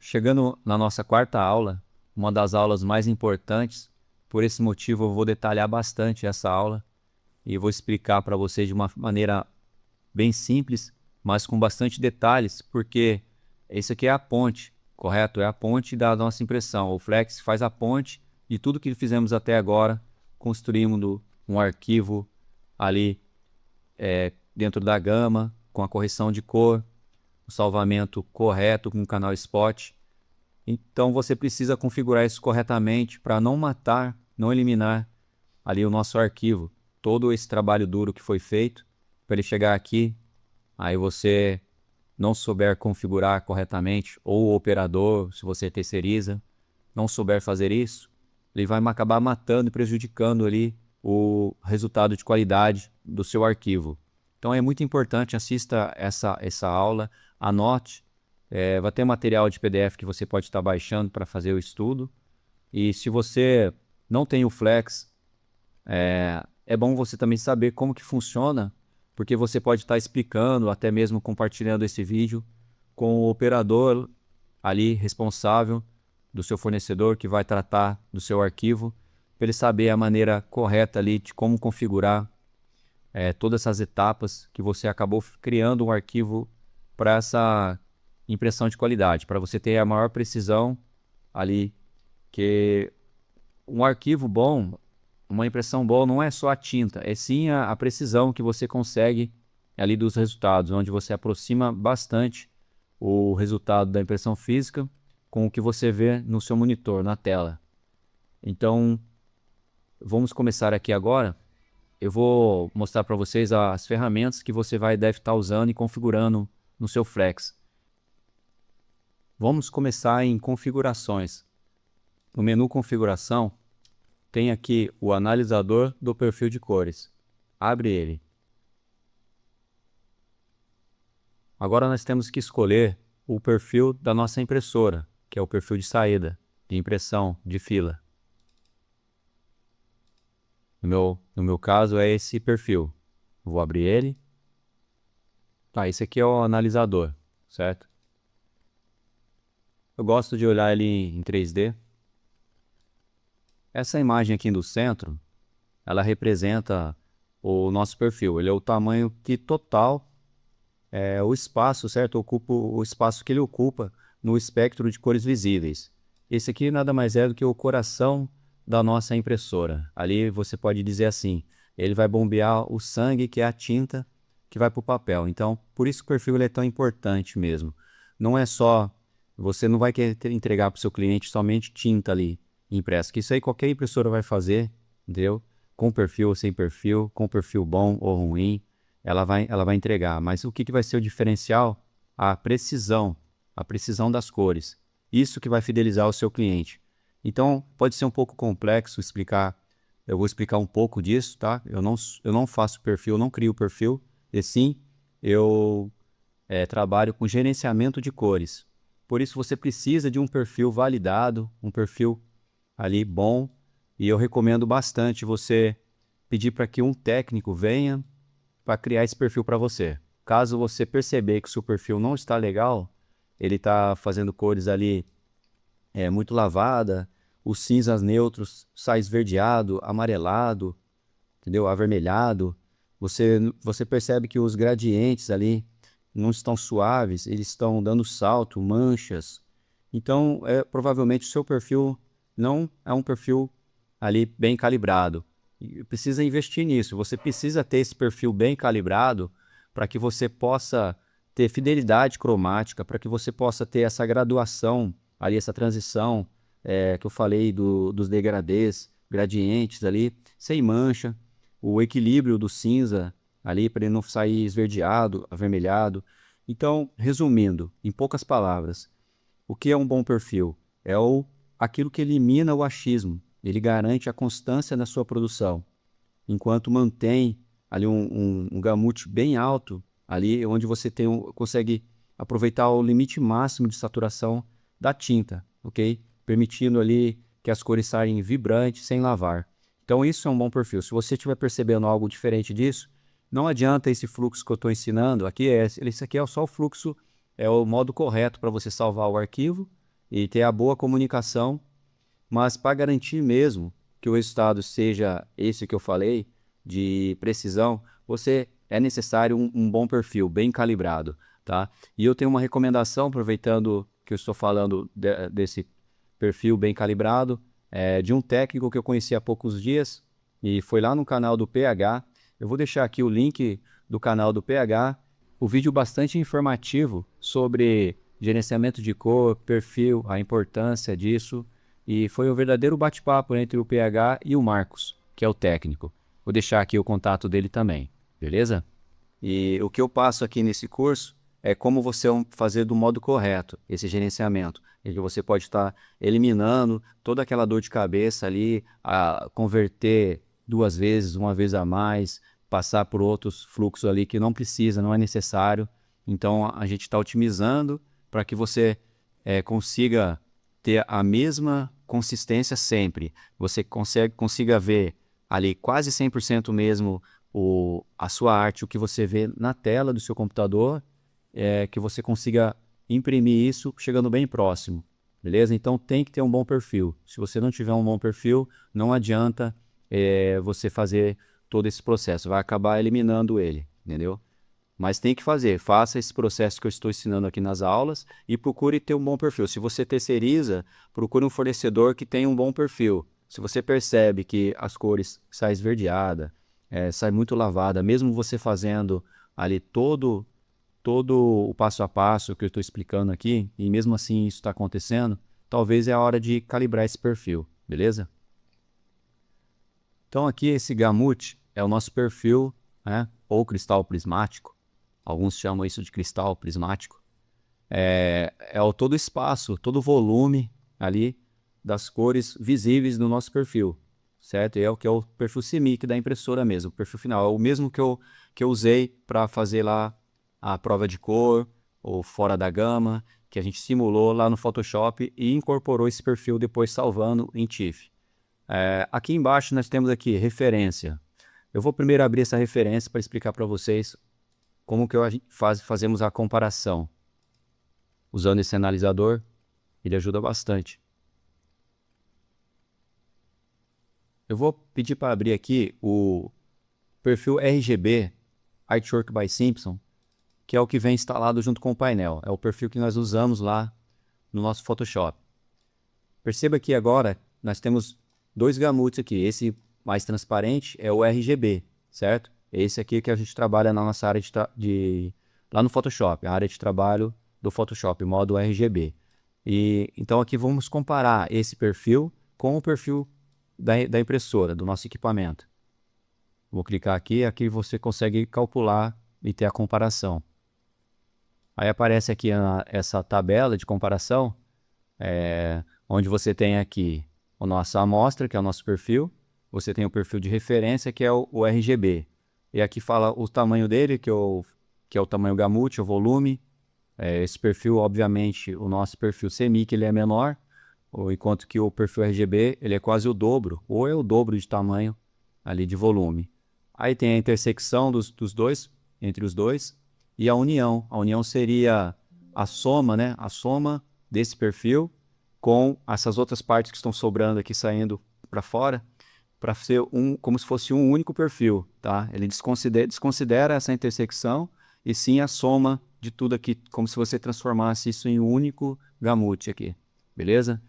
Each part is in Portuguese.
Chegando na nossa quarta aula, uma das aulas mais importantes, por esse motivo eu vou detalhar bastante essa aula e vou explicar para vocês de uma maneira bem simples, mas com bastante detalhes, porque isso aqui é a ponte, correto? É a ponte da nossa impressão. O Flex faz a ponte de tudo que fizemos até agora, construindo um arquivo ali dentro da gama, com a correção de cor, o salvamento correto com o canal Spot. Então você precisa configurar isso corretamente para não matar, não eliminar ali o nosso arquivo. Todo esse trabalho duro que foi feito para ele chegar aqui, aí você não souber configurar corretamente, ou o operador, se você terceiriza, não souber fazer isso, ele vai acabar matando e prejudicando ali o resultado de qualidade do seu arquivo. Então é muito importante, assista essa aula, anote, vai ter material de PDF que você pode estar baixando para fazer o estudo. E se você não tem o Flex, é bom você também saber como que funciona, porque você pode estar explicando, até mesmo compartilhando esse vídeo com o operador ali responsável do seu fornecedor que vai tratar do seu arquivo, para ele saber a maneira correta ali de como configurar todas essas etapas que você acabou criando um arquivo para essa impressão de qualidade, para você ter a maior precisão ali, que um arquivo bom, uma impressão boa não é só a tinta, é sim a precisão que você consegue ali dos resultados, onde você aproxima bastante o resultado da impressão física com o que você vê no seu monitor, na tela. Então, vamos começar aqui agora. Eu vou mostrar para vocês as ferramentas que você deve estar usando e configurando no seu Flex. Vamos começar em configurações. No menu configuração, tem aqui o analisador do perfil de cores. Abre ele. Agora nós temos que escolher o perfil da nossa impressora, que é o perfil de saída, de impressão, de fila. No meu caso é esse perfil. Vou abrir ele. Tá, esse aqui é o analisador, certo? Eu gosto de olhar ele em 3D. Essa imagem aqui do centro, ela representa o nosso perfil. Ele é o tamanho que total, o espaço, certo? Ocupa o espaço que ele ocupa no espectro de cores visíveis. Esse aqui nada mais é do que o coração da nossa impressora. Ali você pode dizer assim, ele vai bombear o sangue, que é a tinta que vai para o papel. Então, por isso que o perfil ele é tão importante mesmo. Não é só, você não vai querer entregar para o seu cliente somente tinta ali impressa, que isso aí qualquer impressora vai fazer, entendeu? Com perfil ou sem perfil, com perfil bom ou ruim, ela vai entregar. Mas o que vai ser o diferencial? A precisão das cores. Isso que vai fidelizar o seu cliente. Então, pode ser um pouco complexo explicar, eu vou explicar um pouco disso, tá? Eu não faço perfil, eu não crio perfil, e sim, eu trabalho com gerenciamento de cores. Por isso você precisa de um perfil validado, um perfil ali bom, e eu recomendo bastante você pedir para que um técnico venha para criar esse perfil para você. Caso você perceber que o seu perfil não está legal, ele está fazendo cores ali muito lavada, os cinzas neutros sai esverdeado, amarelado, entendeu? Avermelhado. Você percebe que os gradientes ali não estão suaves, eles estão dando salto, manchas. Então, provavelmente o seu perfil não é um perfil ali bem calibrado. E precisa investir nisso. Você precisa ter esse perfil bem calibrado para que você possa ter fidelidade cromática, para que você possa ter essa graduação, ali essa transição que eu falei dos degradês, gradientes ali, sem mancha, o equilíbrio do cinza ali para ele não sair esverdeado, avermelhado. Então, resumindo, em poucas palavras, o que é um bom perfil? Aquilo que elimina o achismo, ele garante a constância na sua produção, enquanto mantém ali um gamute bem alto, ali onde você consegue aproveitar o limite máximo de saturação da tinta, ok? Permitindo ali que as cores saiam vibrantes sem lavar. Então isso é um bom perfil. Se você estiver percebendo algo diferente disso, não adianta esse fluxo que eu estou ensinando, esse aqui é só o fluxo, é o modo correto para você salvar o arquivo e ter a boa comunicação, mas para garantir mesmo que o resultado seja esse que eu falei, de precisão, é necessário um bom perfil, bem calibrado, tá? E eu tenho uma recomendação, aproveitando que eu estou falando desse perfil bem calibrado, de um técnico que eu conheci há poucos dias, e foi lá no canal do PH. Eu vou deixar aqui o link do canal do PH, o vídeo bastante informativo sobre gerenciamento de cor, perfil, a importância disso, e foi um verdadeiro bate-papo entre o PH e o Marcos, que é o técnico. Vou deixar aqui o contato dele também, beleza? E o que eu passo aqui nesse curso é como você fazer do modo correto esse gerenciamento, em que você pode estar eliminando toda aquela dor de cabeça ali, a converter 2 vezes, uma vez a mais, passar por outros fluxos ali que não precisa, não é necessário. Então a gente está otimizando para que você consiga ter a mesma consistência sempre. Você consiga ver ali quase 100% mesmo a sua arte, o que você vê na tela do seu computador, que você consiga imprimir isso chegando bem próximo, beleza? Então tem que ter um bom perfil. Se você não tiver um bom perfil, não adianta você fazer todo esse processo, vai acabar eliminando ele, entendeu? Mas tem que fazer, faça esse processo que eu estou ensinando aqui nas aulas e procure ter um bom perfil. Se você terceiriza, procure um fornecedor que tenha um bom perfil. Se você percebe que as cores saem esverdeada, sai muito lavada, mesmo você fazendo ali todo o passo a passo que eu estou explicando aqui, e mesmo assim isso está acontecendo, talvez é a hora de calibrar esse perfil, beleza? Então aqui esse gamut é o nosso perfil, né, ou cristal prismático. Alguns chamam isso de cristal prismático. É todo o espaço, todo o volume ali das cores visíveis no nosso perfil, certo? E é o que é o perfil CMYK da impressora mesmo, o perfil final. É o mesmo que eu usei para fazer lá a prova de cor, ou fora da gama, que a gente simulou lá no Photoshop e incorporou esse perfil depois salvando em TIFF. Aqui embaixo nós temos aqui referência. Eu vou primeiro abrir essa referência para explicar para vocês como que fazemos a comparação. Usando esse analisador, ele ajuda bastante. Eu vou pedir para abrir aqui o perfil RGB, Artwork by Simpson, que é o que vem instalado junto com o painel. É o perfil que nós usamos lá no nosso Photoshop. Perceba que agora nós temos dois gamuts aqui. Esse mais transparente é o RGB, certo? Esse aqui que a gente trabalha na nossa área lá no Photoshop, a área de trabalho do Photoshop, modo RGB. E então aqui vamos comparar esse perfil com o perfil da impressora, do nosso equipamento. Vou clicar aqui você consegue calcular e ter a comparação. Aí aparece aqui essa tabela de comparação, onde você tem aqui a nossa amostra, que é o nosso perfil, você tem o perfil de referência, que é o RGB. E aqui fala o tamanho dele, que é o tamanho gamut, o volume. Esse perfil, obviamente, o nosso perfil CMYK ele é menor, enquanto que o perfil RGB ele é quase o dobro, ou é o dobro de tamanho ali de volume. Aí tem a intersecção dos dois, entre os dois, e a união. A união seria a soma, né? A soma desse perfil com essas outras partes que estão sobrando aqui, saindo para fora, para ser como se fosse um único perfil, tá? Ele desconsidera essa intersecção e sim a soma de tudo aqui, como se você transformasse isso em um único gamut aqui, beleza?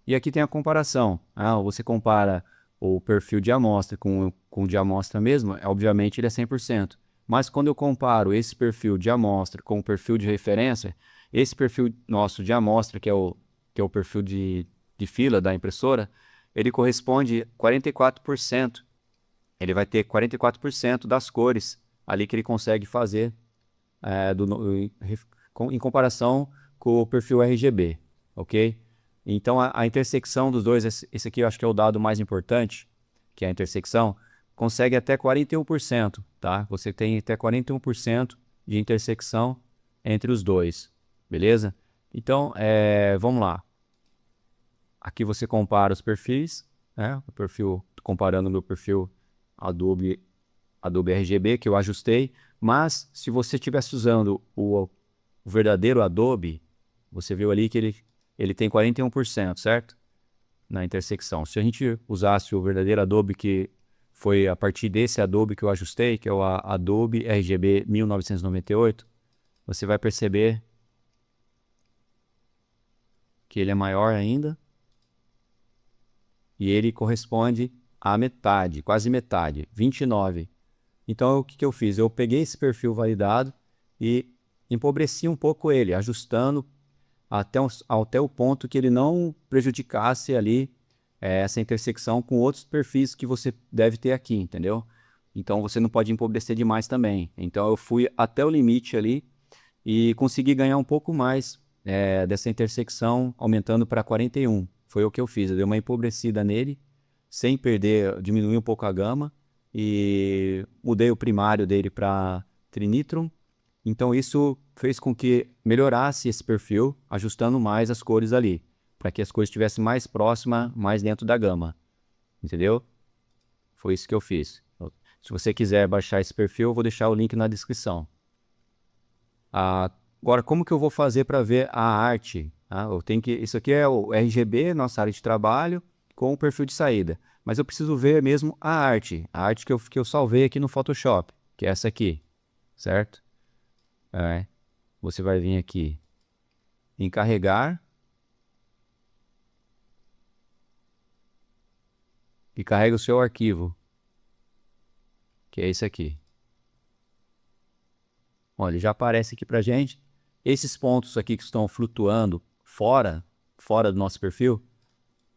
E aqui tem a comparação. Você compara o perfil de amostra com o de amostra mesmo, obviamente ele é 100%. Mas quando eu comparo esse perfil de amostra com o perfil de referência, esse perfil nosso de amostra, que é o perfil de fila da impressora, ele corresponde a 44%. Ele vai ter 44% das cores ali que ele consegue fazer em comparação com o perfil RGB, ok? Então a intersecção dos dois, esse aqui eu acho que é o dado mais importante, que é a intersecção, consegue até 41%, tá? Você tem até 41% de intersecção entre os dois, beleza? Então, vamos lá. Aqui você compara os perfis, né? O perfil, comparando o meu perfil Adobe RGB, que eu ajustei, mas se você estivesse usando o verdadeiro Adobe, você viu ali que ele ele tem 41%, certo? Na intersecção. Se a gente usasse o verdadeiro Adobe, que foi a partir desse Adobe que eu ajustei, que é o Adobe RGB 1998, você vai perceber que ele é maior ainda e ele corresponde à metade, quase metade, 29. Então, o que eu fiz? Eu peguei esse perfil validado e empobreci um pouco ele, ajustando até o ponto que ele não prejudicasse ali essa intersecção com outros perfis que você deve ter aqui, entendeu? Então, você não pode empobrecer demais também. Então, eu fui até o limite ali e consegui ganhar um pouco mais dessa intersecção, aumentando para 41. Foi o que eu fiz, eu dei uma empobrecida nele, sem perder, diminuí um pouco a gama, e mudei o primário dele para Trinitron. Então isso fez com que melhorasse esse perfil, ajustando mais as cores ali, para que as cores estivessem mais próximas, mais dentro da gama, entendeu? Foi isso que eu fiz. Se você quiser baixar esse perfil, eu vou deixar o link na descrição. Agora, como que eu vou fazer para ver a arte? Eu tenho que, isso aqui é o RGB, nossa área de trabalho, com o perfil de saída. Mas eu preciso ver mesmo a arte que eu salvei aqui no Photoshop, que é essa aqui, certo? Você vai vir aqui em carregar e carrega o seu arquivo, que é esse aqui. Olha, ele já aparece aqui pra gente. Esses pontos aqui que estão flutuando fora do nosso perfil,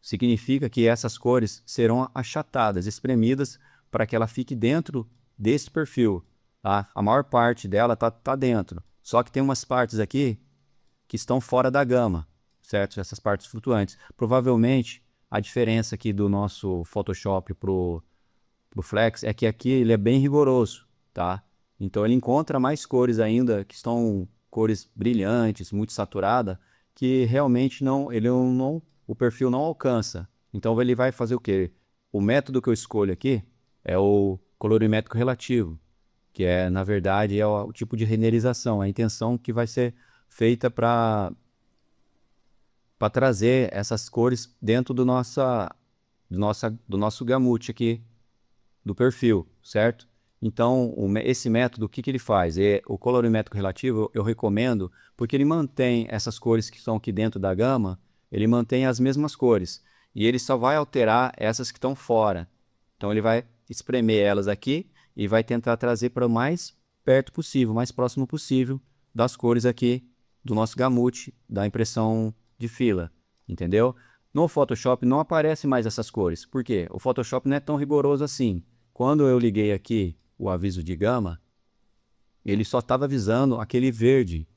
significa que essas cores serão achatadas, espremidas, para que ela fique dentro desse perfil. Tá? A maior parte dela tá dentro. Só que tem umas partes aqui que estão fora da gama, certo? Essas partes flutuantes. Provavelmente, a diferença aqui do nosso Photoshop pro Flex é que aqui ele é bem rigoroso, tá? Então ele encontra mais cores ainda, que estão cores brilhantes, muito saturada, que realmente o perfil não alcança. Então ele vai fazer o quê? O método que eu escolho aqui é o colorimétrico relativo, que é, na verdade, é o tipo de renderização, a intenção que vai ser feita para trazer essas cores dentro do nosso gamut aqui, do perfil, certo? Então, esse método, o que ele faz? O colorimétrico relativo eu recomendo porque ele mantém essas cores que estão aqui dentro da gama, ele mantém as mesmas cores. E ele só vai alterar essas que estão fora. Então, ele vai espremer elas aqui e vai tentar trazer para o mais perto possível, mais próximo possível das cores aqui do nosso gamut, da impressão de fila, entendeu? No Photoshop não aparecem mais essas cores. Por quê? O Photoshop não é tão rigoroso assim. Quando eu liguei aqui o aviso de gama, ele só estava avisando aquele verde.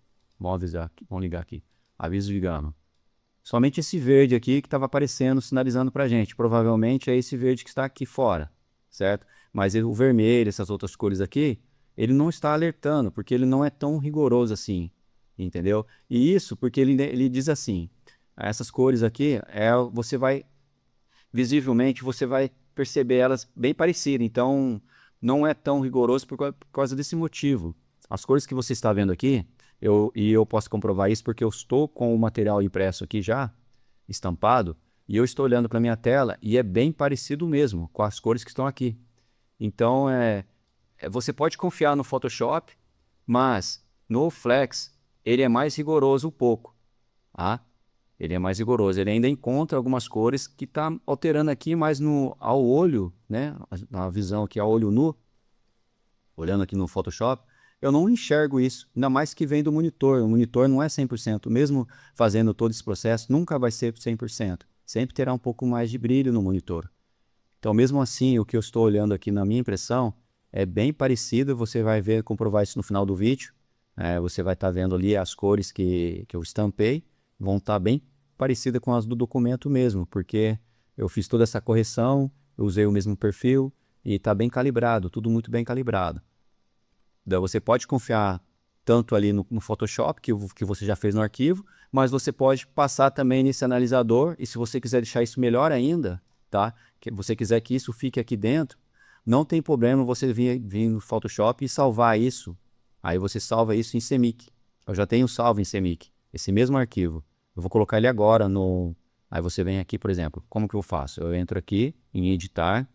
Vamos ligar aqui. Aviso de gama. Somente esse verde aqui que estava aparecendo, sinalizando para a gente. Provavelmente é esse verde que está aqui fora, certo? Mas o vermelho, essas outras cores aqui, ele não está alertando, porque ele não é tão rigoroso assim, entendeu? E isso porque ele diz assim, essas cores aqui, visivelmente, você vai perceber elas bem parecidas, então não é tão rigoroso por causa desse motivo. As cores que você está vendo aqui, eu posso comprovar isso porque eu estou com o material impresso aqui já, estampado, e eu estou olhando para a minha tela e é bem parecido mesmo com as cores que estão aqui. Então, você pode confiar no Photoshop, mas no Flex ele é mais rigoroso um pouco, tá? Ele é mais rigoroso, ele ainda encontra algumas cores que está alterando aqui, mas ao olho, né, na visão aqui ao olho nu, olhando aqui no Photoshop, eu não enxergo isso, ainda mais que vem do monitor. O monitor não é 100%, mesmo fazendo todo esse processo, nunca vai ser 100%. Sempre terá um pouco mais de brilho no monitor. Então, mesmo assim, o que eu estou olhando aqui na minha impressão é bem parecido, você vai ver, comprovar isso no final do vídeo. Você vai estar vendo ali as cores que eu estampei, vão estar bem parecidas com as do documento mesmo, porque eu fiz toda essa correção, eu usei o mesmo perfil e está bem calibrado, tudo muito bem calibrado. Então, você pode confiar tanto ali no Photoshop, que você já fez no arquivo, mas você pode passar também nesse analisador, e se você quiser deixar isso melhor ainda, tá? Que você quiser que isso fique aqui dentro, não tem problema você vir no Photoshop e salvar isso. Aí você salva isso em CMYK. Eu já tenho salvo em CMYK, esse mesmo arquivo. Eu vou colocar ele agora no... Aí você vem aqui, por exemplo, como que eu faço? Eu entro aqui em editar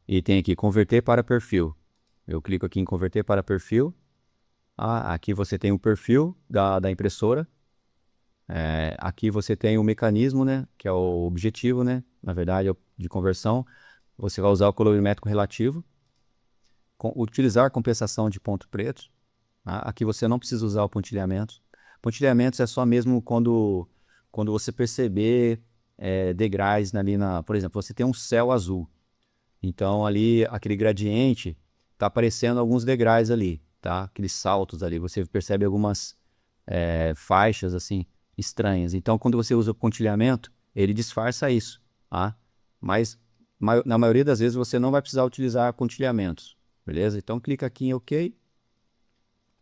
e tem aqui converter para perfil. Eu clico aqui em converter para perfil. Aqui você tem o perfil da impressora. Aqui você tem o mecanismo, né, que é o objetivo, né, na verdade, de conversão. Você vai usar o colorimétrico relativo. Utilizar compensação de ponto preto. Tá? Aqui você não precisa usar o pontilhamento. Pontilhamentos é só mesmo quando você perceber degraus ali por exemplo, você tem um céu azul. Então ali aquele gradiente está aparecendo alguns degraus ali, tá? Aqueles saltos ali. Você percebe algumas faixas assim estranhas. Então quando você usa o pontilhamento, ele disfarça isso, tá? Mas na maioria das vezes você não vai precisar utilizar pontilhamentos, beleza? Então clica aqui em OK.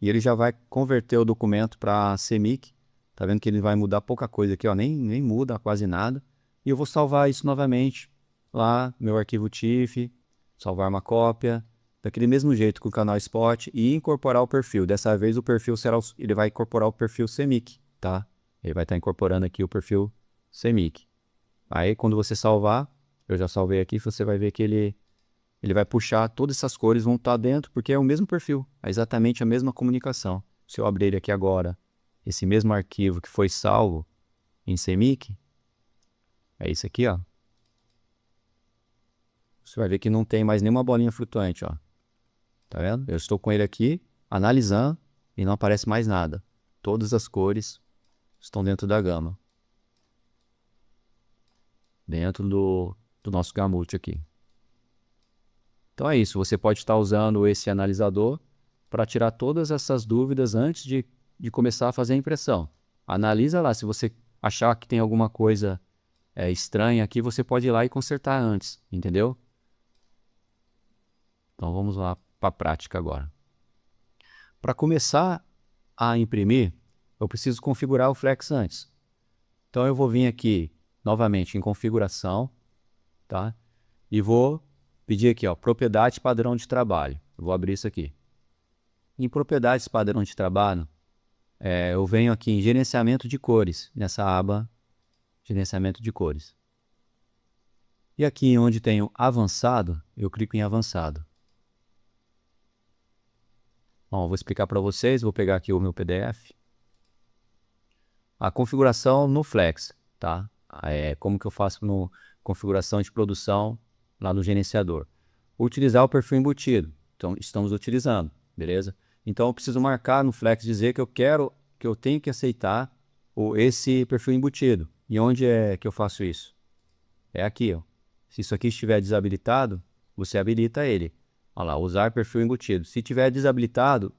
E ele já vai converter o documento para CMYK. Tá vendo que ele vai mudar pouca coisa aqui, ó, nem muda quase nada. E eu vou salvar isso novamente lá, meu arquivo TIFF, salvar uma cópia, daquele mesmo jeito com o canal Spot e incorporar o perfil. Dessa vez o perfil ele vai incorporar o perfil CMYK, tá? Ele vai estar incorporando aqui o perfil CMYK. Aí quando você salvar, eu já salvei aqui, você vai ver que ele vai puxar, todas essas cores vão estar dentro, porque é o mesmo perfil, é exatamente a mesma comunicação. Se eu abrir ele aqui agora, esse mesmo arquivo que foi salvo em CMYK, é isso aqui, ó. Você vai ver que não tem mais nenhuma bolinha flutuante, ó. Tá vendo? Eu estou com ele aqui, analisando, e não aparece mais nada. Todas as cores estão dentro da gama. Dentro do nosso Gamut aqui. Então é isso, você pode estar usando esse analisador para tirar todas essas dúvidas antes de começar a fazer a impressão. Analisa lá, se você achar que tem alguma coisa estranha aqui, você pode ir lá e consertar antes, entendeu? Então vamos lá para a prática agora. Para começar a imprimir, eu preciso configurar o Flex antes. Então eu vou vir aqui novamente em configuração, tá? E vou pedir aqui, ó, propriedade padrão de trabalho. Eu vou abrir isso aqui. Em propriedades padrão de trabalho, eu venho aqui em gerenciamento de cores, nessa aba gerenciamento de cores. E aqui onde tenho avançado, eu clico em avançado. Bom, eu vou explicar para vocês, vou pegar aqui o meu PDF. A configuração no Flex, tá? Como que eu faço no configuração de produção lá no gerenciador. Utilizar o perfil embutido. Então, estamos utilizando, beleza? Então, eu preciso marcar no Flex, dizer que eu tenho que aceitar esse perfil embutido. E onde é que eu faço isso? É aqui, ó. Se isso aqui estiver desabilitado, você habilita ele. Olha lá, usar perfil embutido. Se estiver desabilitado,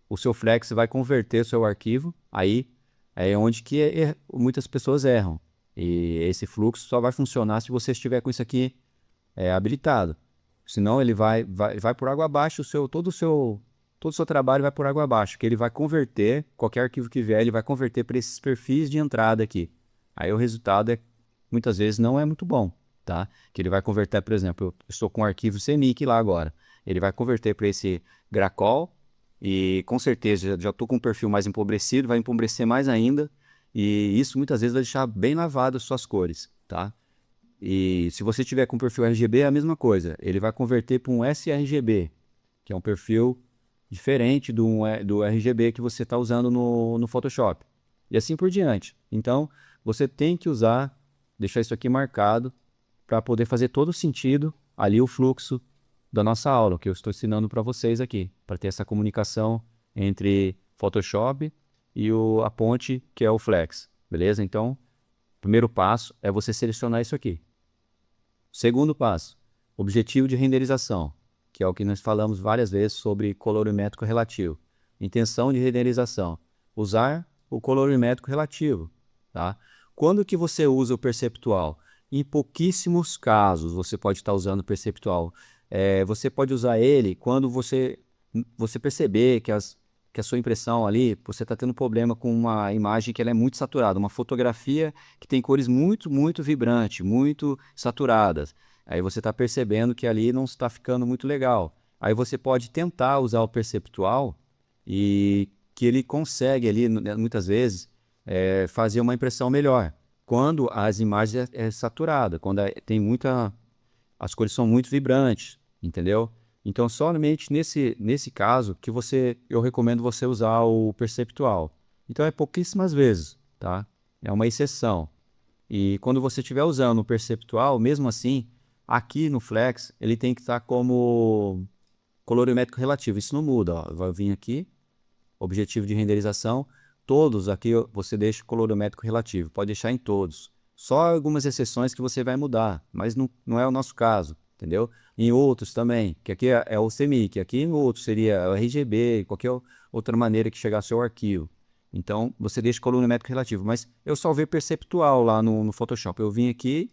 o seu Flex vai converter o seu arquivo. Aí é onde que muitas pessoas erram. E esse fluxo só vai funcionar se você estiver com isso aqui habilitado. Senão ele vai por água abaixo, todo o seu trabalho vai por água abaixo, que ele vai converter, qualquer arquivo que vier, ele vai converter para esses perfis de entrada aqui. Aí o resultado muitas vezes não é muito bom, tá? Que ele vai converter, por exemplo, eu estou com um arquivo CMYK lá agora, ele vai converter para esse Gracol e com certeza já estou com um perfil mais empobrecido, vai empobrecer mais ainda e isso muitas vezes vai deixar bem lavado as suas cores, tá? E se você tiver com perfil RGB, é a mesma coisa. Ele vai converter para um sRGB, que é um perfil diferente do RGB que você está usando no Photoshop. E assim por diante. Então, você tem que deixar isso aqui marcado para poder fazer todo sentido ali o fluxo da nossa aula, que eu estou ensinando para vocês aqui, para ter essa comunicação entre Photoshop e a ponte que é o Flex, beleza? Então, o primeiro passo é você selecionar isso aqui. Segundo passo, objetivo de renderização, que é o que nós falamos várias vezes sobre colorimétrico relativo. Intenção de renderização, usar o colorimétrico relativo, tá? Quando que você usa o perceptual? Em pouquíssimos casos você pode estar usando o perceptual. Você pode usar ele quando você perceber que a sua impressão ali, você está tendo problema com uma imagem que ela é muito saturada, uma fotografia que tem cores muito, muito vibrantes, muito saturadas. Aí você está percebendo que ali não está ficando muito legal. Aí você pode tentar usar o perceptual e que ele consegue ali, muitas vezes, fazer uma impressão melhor. Quando as imagens é saturada, quando tem muita, as cores são muito vibrantes, entendeu? Então, somente nesse caso que eu recomendo você usar o perceptual. Então, é pouquíssimas vezes, tá? É uma exceção. E quando você estiver usando o perceptual, mesmo assim, aqui no Flex, ele tem que estar como colorimétrico relativo. Isso não muda, ó. Vai vir aqui, objetivo de renderização, todos aqui você deixa colorimétrico relativo, pode deixar em todos. Só algumas exceções que você vai mudar, mas não é o nosso caso, entendeu? Em outros também, que aqui é o CMYK, aqui em outros seria o RGB, qualquer outra maneira que chegar ao seu arquivo. Então, você deixa colorimétrico relativo, mas eu salvei perceptual lá no Photoshop. Eu vim aqui,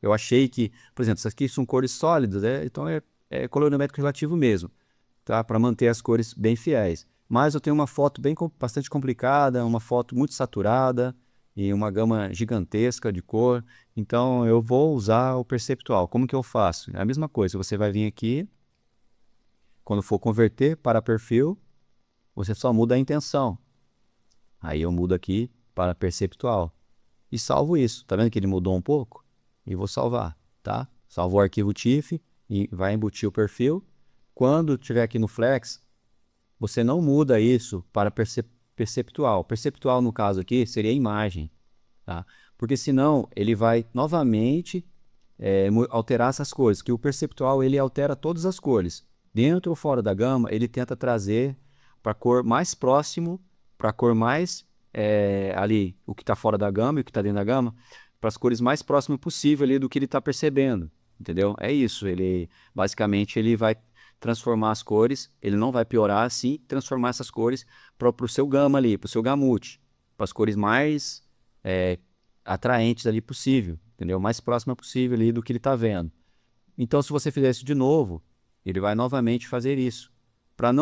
eu achei que, por exemplo, essas aqui são cores sólidas, então é colorimétrico relativo mesmo, tá? Para manter as cores bem fiéis. Mas eu tenho uma foto bastante complicada, uma foto muito saturada e uma gama gigantesca de cor. Então eu vou usar o perceptual. Como que eu faço? É a mesma coisa. Você vai vir aqui, quando for converter para perfil, você só muda a intenção. Aí eu mudo aqui para perceptual e salvo isso. Tá vendo que ele mudou um pouco? E vou salvar, tá? Salvo o arquivo TIFF e vai embutir o perfil. Quando tiver aqui no Flex, você não muda isso para perceptual. Perceptual, no caso aqui, seria imagem, tá? Porque senão ele vai novamente alterar essas cores, que o perceptual ele altera todas as cores. Dentro ou fora da gama, ele tenta trazer para a cor mais próximo, para a cor mais ali, o que está fora da gama e o que está dentro da gama, para as cores mais próximas possível ali do que ele está percebendo, entendeu? É isso, basicamente ele vai transformar as cores, ele não vai piorar, sim, transformar essas cores para o seu gama ali, para o seu gamute, para as cores mais atraentes ali possível, entendeu? Mais próxima possível ali do que ele está vendo. Então, se você fizer isso de novo, ele vai novamente fazer isso. Para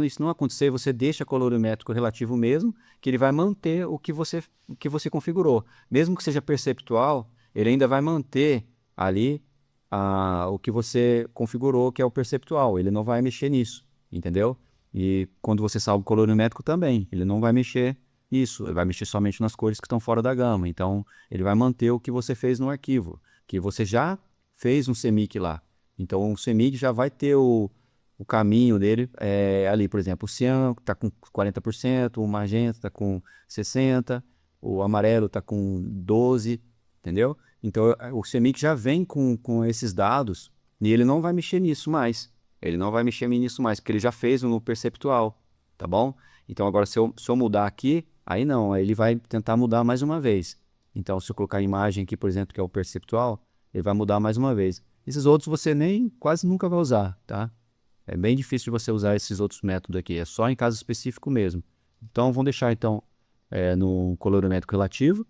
isso não acontecer, você deixa colorimétrico relativo mesmo, que ele vai manter o que você configurou. Mesmo que seja perceptual, ele ainda vai manter ali o que você configurou, que é o perceptual. Ele não vai mexer nisso, entendeu? E quando você salva o colorimétrico também, ele não vai mexer nisso, ele vai mexer somente nas cores que estão fora da gama. Então, ele vai manter o que você fez no arquivo, que você já fez um CMYK lá. Então, o CMYK já vai ter o caminho dele ali, por exemplo, o cian está com 40%, o magenta está com 60%, o amarelo está com 12%, entendeu? Então, o CMYK já vem com esses dados e ele não vai mexer nisso mais. Ele não vai mexer nisso mais, porque ele já fez no perceptual, tá bom? Então, agora, se eu mudar aqui, aí não, aí ele vai tentar mudar mais uma vez. Então, se eu colocar a imagem aqui, por exemplo, que é o perceptual, ele vai mudar mais uma vez. Esses outros você nem quase nunca vai usar, tá? É bem difícil de você usar esses outros métodos aqui, é só em caso específico mesmo. Então, vamos deixar então no colorimétrico relativo.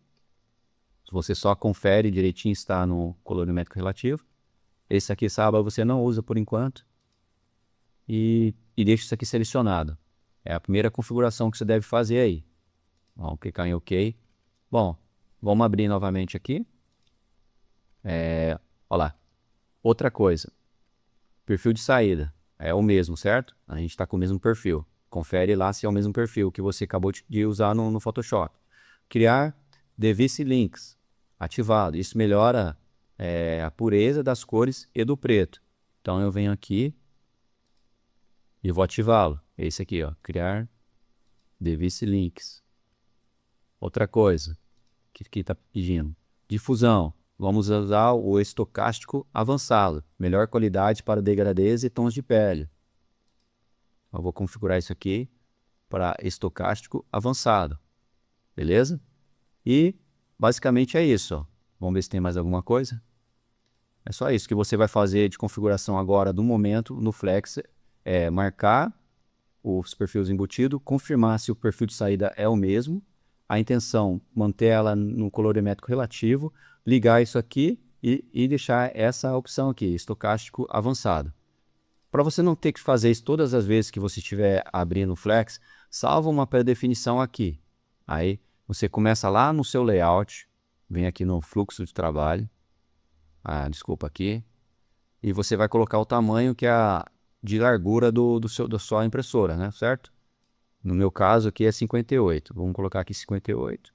Você só confere direitinho se está no colorimétrico relativo. Esse aqui, sábado, você não usa por enquanto. E deixa isso aqui selecionado. É a primeira configuração que você deve fazer aí. Vamos clicar em OK. Bom, vamos abrir novamente aqui. Olha lá. Outra coisa. Perfil de saída. É o mesmo, certo? A gente está com o mesmo perfil. Confere lá se é o mesmo perfil que você acabou de usar no Photoshop. Criar Device Links. Ativado. Isso melhora a pureza das cores e do preto. Então eu venho aqui e vou ativá-lo. Esse aqui, ó. Criar Device Links. Outra coisa que está pedindo. Difusão. Vamos usar o estocástico avançado. Melhor qualidade para degradês e tons de pele. Eu vou configurar isso aqui para estocástico avançado. Beleza? E basicamente é isso. Ó. Vamos ver se tem mais alguma coisa. É só isso que você vai fazer de configuração agora, do momento, no Flex. É marcar os perfis embutidos, confirmar se o perfil de saída é o mesmo. A intenção, manter ela no colorimétrico relativo, ligar isso aqui e deixar essa opção aqui, estocástico avançado. Para você não ter que fazer isso todas as vezes que você estiver abrindo o Flex, salva uma pré-definição aqui. Aí você começa lá no seu layout, vem aqui no fluxo de trabalho, desculpa aqui, e você vai colocar o tamanho que é de largura da sua impressora, né? Certo? No meu caso aqui é 58. Vamos colocar aqui 58.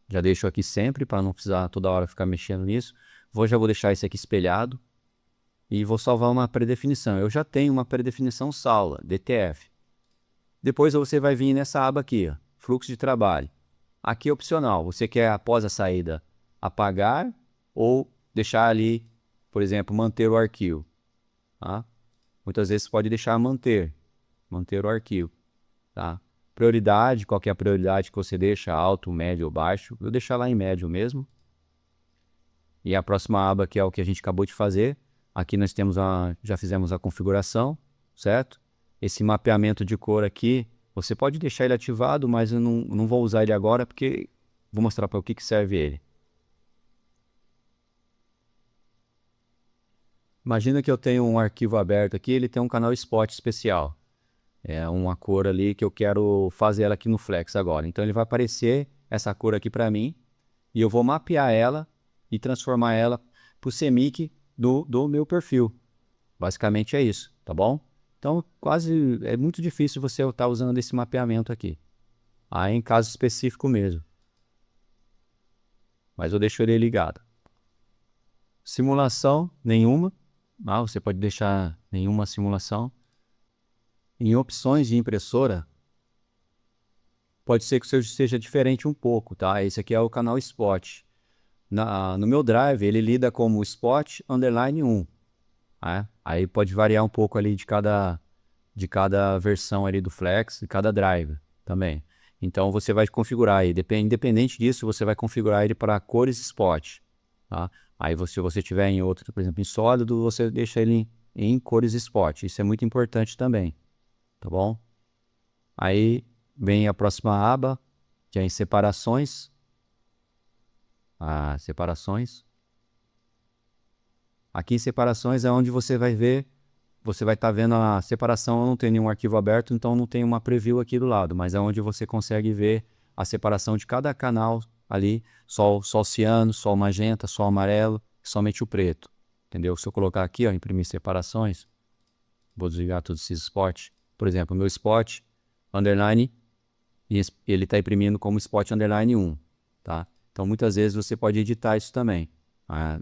Já deixo aqui sempre para não precisar toda hora ficar mexendo nisso. Já vou deixar esse aqui espelhado e vou salvar uma predefinição. Eu já tenho uma predefinição salva, DTF. Depois você vai vir nessa aba aqui, ó, fluxo de trabalho. Aqui é opcional. Você quer, após a saída, apagar ou deixar ali, por exemplo, manter o arquivo. Tá? Muitas vezes você pode deixar manter o arquivo. Tá? Prioridade, qual que é a prioridade que você deixa? Alto, médio ou baixo? Eu vou deixar lá em médio mesmo. E a próxima aba, que é o que a gente acabou de fazer. Aqui nós temos já fizemos a configuração, certo? Esse mapeamento de cor aqui, você pode deixar ele ativado, mas eu não vou usar ele agora porque vou mostrar para o que serve ele. Imagina que eu tenho um arquivo aberto aqui, ele tem um canal Spot especial. É uma cor ali que eu quero fazer ela aqui no Flex agora. Então ele vai aparecer essa cor aqui para mim e eu vou mapear ela e transformar ela para o CMYK do meu perfil. Basicamente é isso, tá bom? Então é muito difícil você estar usando esse mapeamento aqui. Aí em caso específico mesmo. Mas eu deixo ele ligado. Simulação, nenhuma. Você pode deixar nenhuma simulação. Em opções de impressora, pode ser que o seu seja diferente um pouco, tá? Esse aqui é o canal Spot. No meu Drive, ele lida como Spot _ 1. Tá? Aí pode variar um pouco ali de cada versão ali do Flex, de cada Drive também. Então você vai configurar aí, independente disso, você vai configurar ele para cores Spot. Tá? Aí se você tiver em outro, por exemplo, em sólido, você deixa ele em cores Spot. Isso é muito importante também. Tá bom? Aí vem a próxima aba, que é em separações. Separações. Aqui em separações é onde você vai ver, você vai estar vendo a separação. Eu não tenho nenhum arquivo aberto, então não tem uma preview aqui do lado, mas é onde você consegue ver a separação de cada canal ali, sol ciano, sol magenta, sol amarelo, somente o preto. Entendeu? Se eu colocar aqui, ó, imprimir separações, vou desligar todos esses spots. Por exemplo, o meu spot underline, e ele está imprimindo como spot underline 1, tá? Então muitas vezes você pode editar isso também.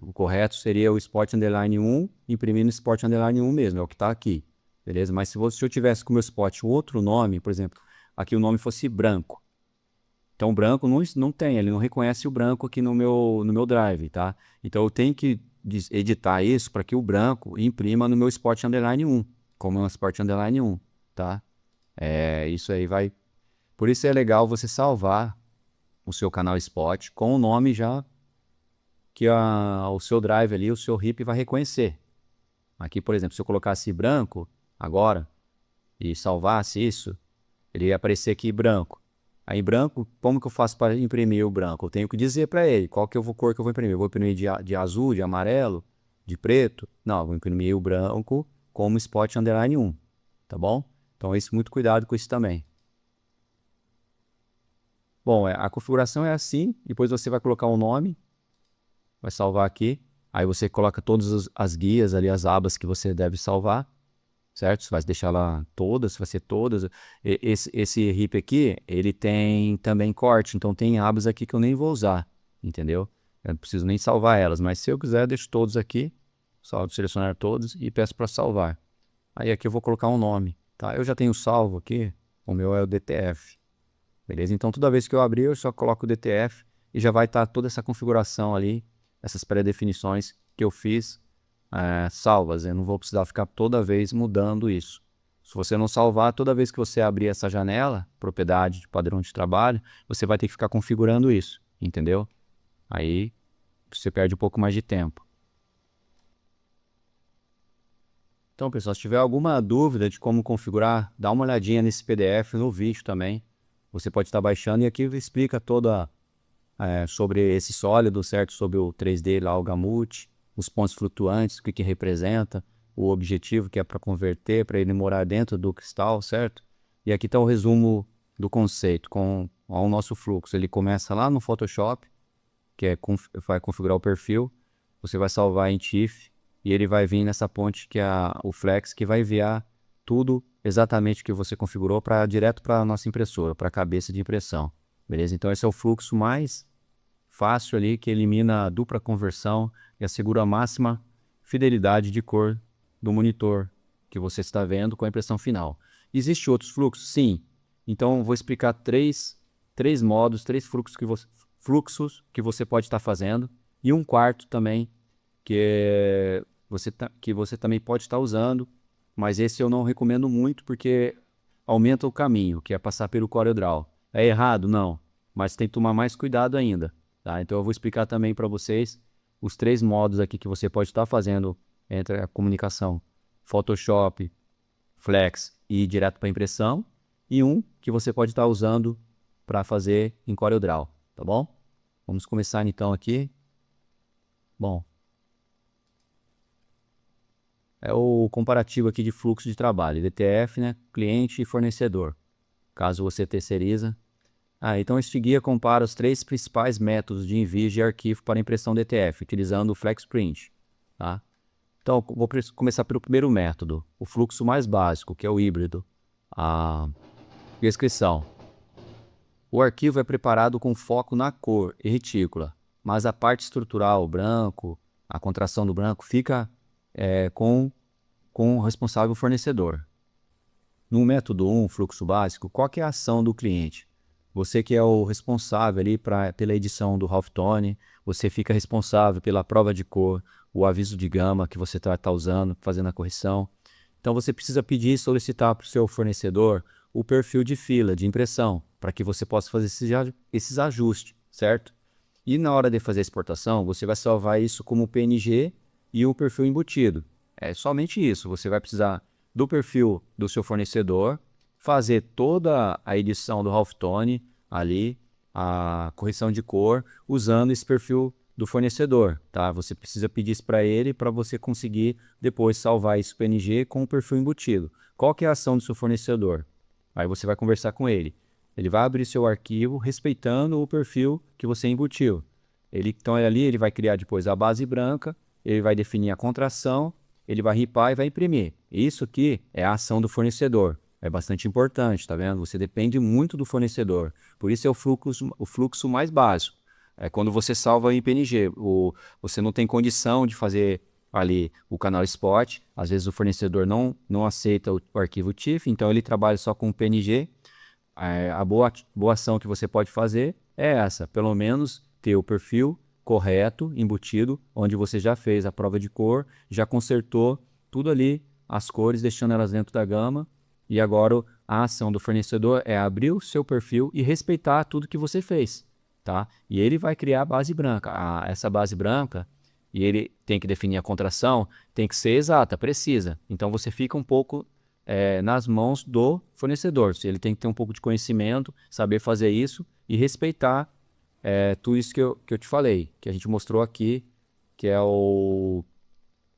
O correto seria o spot underline 1 imprimindo spot underline 1 mesmo, é o que está aqui, beleza? Mas se eu tivesse com o meu spot outro nome, por exemplo, aqui o nome fosse branco, então o branco não tem, ele não reconhece o branco aqui no meu drive, tá? Então eu tenho que editar isso para que o branco imprima no meu spot underline 1, como é um spot underline 1, tá? Isso aí vai... Por isso é legal você salvar o seu canal Spot com o nome já que o seu drive ali, o seu RIP vai reconhecer. Aqui, por exemplo, se eu colocasse branco agora e salvasse isso, ele ia aparecer aqui branco. Aí branco, como que eu faço para imprimir o branco? Eu tenho que dizer para ele qual cor que eu vou imprimir. Eu vou imprimir de azul, de amarelo, de preto? Não, eu vou imprimir o branco como spot underline 1, tá bom? Então muito cuidado com isso também. Bom, a configuração é assim, depois você vai colocar um nome, vai salvar aqui, aí você coloca todas as guias ali, as abas que você deve salvar, certo? Você vai deixar lá todas, vai ser todas. Esse RIP aqui, ele tem também corte, então tem abas aqui que eu nem vou usar, entendeu? Eu não preciso nem salvar elas, mas se eu quiser, eu deixo todos aqui, só selecionar todos e peço para salvar. Aí aqui eu vou colocar um nome, tá? Eu já tenho salvo aqui, o meu é o DTF. Beleza? Então toda vez que eu abrir, eu só coloco o DTF e já vai estar toda essa configuração ali, essas pré-definições que eu fiz salvas. Eu não vou precisar ficar toda vez mudando isso. Se você não salvar, toda vez que você abrir essa janela, propriedade de padrão de trabalho, você vai ter que ficar configurando isso, entendeu? Aí você perde um pouco mais de tempo. Então, pessoal, se tiver alguma dúvida de como configurar, dá uma olhadinha nesse PDF, no vídeo também. Você pode estar baixando e aqui explica toda sobre esse sólido, certo? Sobre o 3D lá, o Gamut, os pontos flutuantes, o que representa, o objetivo que é para converter, para ele morar dentro do cristal, certo? E aqui está o resumo do conceito com o nosso fluxo. Ele começa lá no Photoshop, que vai configurar o perfil, você vai salvar em TIFF e ele vai vir nessa ponte que é o Flex, que vai enviar tudo exatamente o que você configurou para direto para a nossa impressora, para a cabeça de impressão, beleza? Então esse é o fluxo mais fácil ali, que elimina a dupla conversão e assegura a máxima fidelidade de cor do monitor que você está vendo com a impressão final. Existem outros fluxos? Sim. Então vou explicar três modos, fluxos que você pode estar fazendo, e um quarto também que você também pode estar usando, mas esse eu não recomendo muito porque aumenta o caminho, que é passar pelo CorelDRAW. É errado? Não, mas tem que tomar mais cuidado ainda, tá? Então eu vou explicar também para vocês os 3 modos aqui que você pode estar fazendo entre a comunicação Photoshop, Flex e direto para impressão, e um que você pode estar usando para fazer em CorelDRAW, tá bom? Vamos começar então aqui. Bom, é o comparativo aqui de fluxo de trabalho, DTF, né? Cliente e fornecedor, caso você terceiriza. Então este guia compara os 3 principais métodos de envio de arquivo para impressão DTF, utilizando o FlexPrint, tá? Então, vou começar pelo primeiro método, o fluxo mais básico, que é o híbrido. A descrição. O arquivo é preparado com foco na cor e retícula, mas a parte estrutural, o branco, a contração do branco, fica com o responsável fornecedor. No método 1, fluxo básico, qual que é a ação do cliente? Você que é o responsável ali pela edição do halftone, você fica responsável pela prova de cor, o aviso de gama que você está usando, fazendo a correção. Então você precisa pedir e solicitar para o seu fornecedor o perfil de fila de impressão, para que você possa fazer esses ajustes, certo? E na hora de fazer a exportação, você vai salvar isso como PNG e o perfil embutido. É somente isso, você vai precisar do perfil do seu fornecedor, fazer toda a edição do halftone ali, a correção de cor, usando esse perfil do fornecedor, tá? Você precisa pedir isso para ele para você conseguir depois salvar isso PNG com o perfil embutido. Qual que é a ação do seu fornecedor? Aí você vai conversar com ele. Ele vai abrir seu arquivo respeitando o perfil que você embutiu. Então ali ele vai criar depois a base branca, ele vai definir a contração, ele vai ripar e vai imprimir. Isso aqui é a ação do fornecedor. É bastante importante, tá vendo? Você depende muito do fornecedor. Por isso é o fluxo mais básico. É quando você salva em PNG. Você não tem condição de fazer ali o canal Spot. Às vezes o fornecedor não aceita o arquivo TIFF, então ele trabalha só com PNG. A boa ação que você pode fazer é essa, pelo menos ter o perfil correto, embutido, onde você já fez a prova de cor, já consertou tudo ali, as cores, deixando elas dentro da gama, e agora a ação do fornecedor é abrir o seu perfil e respeitar tudo que você fez, tá? E ele vai criar a base branca. Essa base branca, e ele tem que definir a contração, tem que ser exata, precisa. Então você fica um pouco nas mãos do fornecedor. Ele tem que ter um pouco de conhecimento, saber fazer isso e respeitar tudo isso que eu te falei, que a gente mostrou aqui, que é o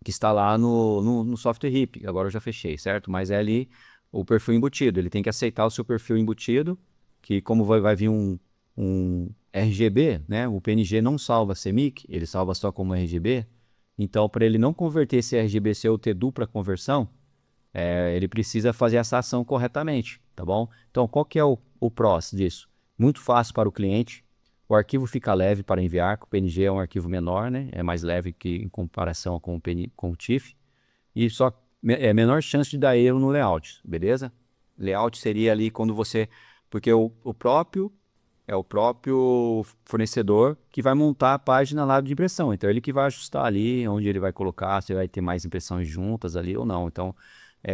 que está lá no software RIP. Agora eu já fechei, certo? Mas é ali o perfil embutido. Ele tem que aceitar o seu perfil embutido, que como vai vir um RGB, né? O PNG não salva CMYK, ele salva só como RGB. Então, para ele não converter esse RGB seu ter dupla conversão, ele precisa fazer essa ação corretamente, tá bom? Então, qual que é o prós disso? Muito fácil para o cliente, o arquivo fica leve para enviar, o PNG é um arquivo menor, né? É mais leve que em comparação com o TIFF, e só menor chance de dar erro no layout, beleza? Layout seria ali quando você, porque o próprio fornecedor que vai montar a página lá de impressão, então ele que vai ajustar ali onde ele vai colocar, se vai ter mais impressões juntas ali ou não, então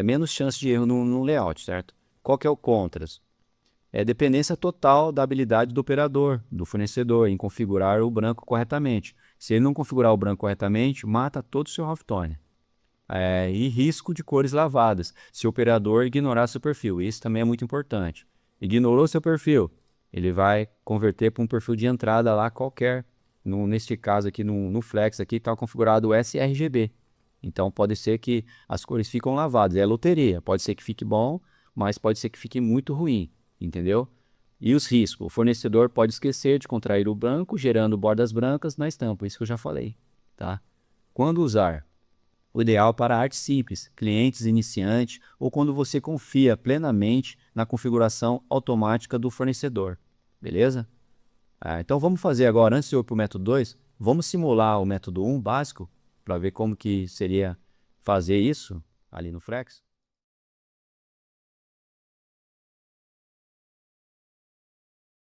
menos chance de erro no layout, certo? Qual que é o contras? É dependência total da habilidade do operador, do fornecedor, em configurar o branco corretamente. Se ele não configurar o branco corretamente, mata todo o seu halftone. E risco de cores lavadas, se o operador ignorar seu perfil. Isso também é muito importante. Ignorou seu perfil, ele vai converter para um perfil de entrada lá qualquer. Neste caso aqui, no Flex, aqui está configurado o sRGB. Então pode ser que as cores ficam lavadas. É loteria. Pode ser que fique bom, mas pode ser que fique muito ruim. Entendeu? E os riscos. O fornecedor pode esquecer de contrair o branco, gerando bordas brancas na estampa. Isso que eu já falei. Tá? Quando usar? O ideal para arte simples, clientes iniciantes ou quando você confia plenamente na configuração automática do fornecedor. Beleza? Então vamos fazer agora, antes de eu ir para o método 2, vamos simular o método 1 básico para ver como que seria fazer isso ali no Flex.